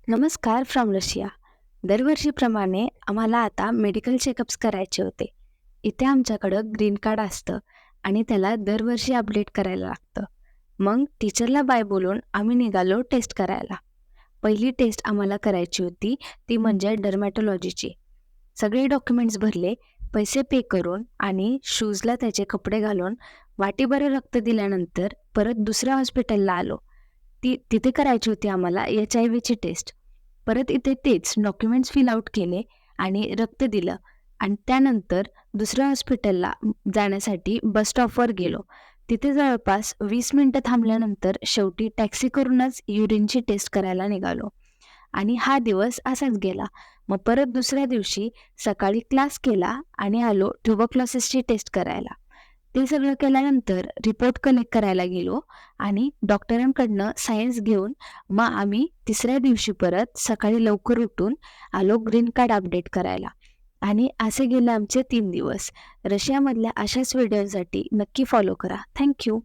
नमस्कार from Russia. दरवर्षीप्रमाणे आम्हाला आता मेडिकल चेकअप्स करायचे होते. इथे आमच्याकडं ग्रीन कार्ड असतं आणि त्याला दरवर्षी अपडेट करायला लागतं. मग टीचरला बाय बोलून आम्ही निघालो टेस्ट करायला. पहिली टेस्ट आम्हाला करायची होती ती म्हणजे डर्मॅटॉलॉजीची. सगळे डॉक्युमेंट्स भरले, पैसे पे करून आणि शूजला त्याचे कपडे घालून वाटीभर रक्त दिल्यानंतर परत दुसऱ्या हॉस्पिटलला आलो. तिथे करायची होती आम्हाला HIV ची टेस्ट. परत इथे तेच डॉक्युमेंट्स फिल आउट केले आणि रक्त दिलं आणि त्यानंतर दुसऱ्या हॉस्पिटलला जाण्यासाठी बस स्टॉपवर गेलो. तिथे जवळपास 20 मिनिटं थांबल्यानंतर शेवटी टॅक्सी करूनच युरिनची टेस्ट करायला निघालो आणि हा दिवस असाच गेला. मग परत दुसऱ्या दिवशी सकाळी क्लास केला आणि आलो ट्युबरक्लोसिसची टेस्ट करायला. ते सगळं केल्यानंतर रिपोर्ट कलेक्ट करायला गेलो आणि डॉक्टरांकडनं सायन्स घेऊन मग आम्ही तिसऱ्या दिवशी परत सकाळी लवकर उठून आलो ग्रीन कार्ड अपडेट करायला. आणि असे गेले आमचे 3 दिवस. रशियामधल्या अशाच व्हिडिओसाठी नक्की फॉलो करा. Thank you.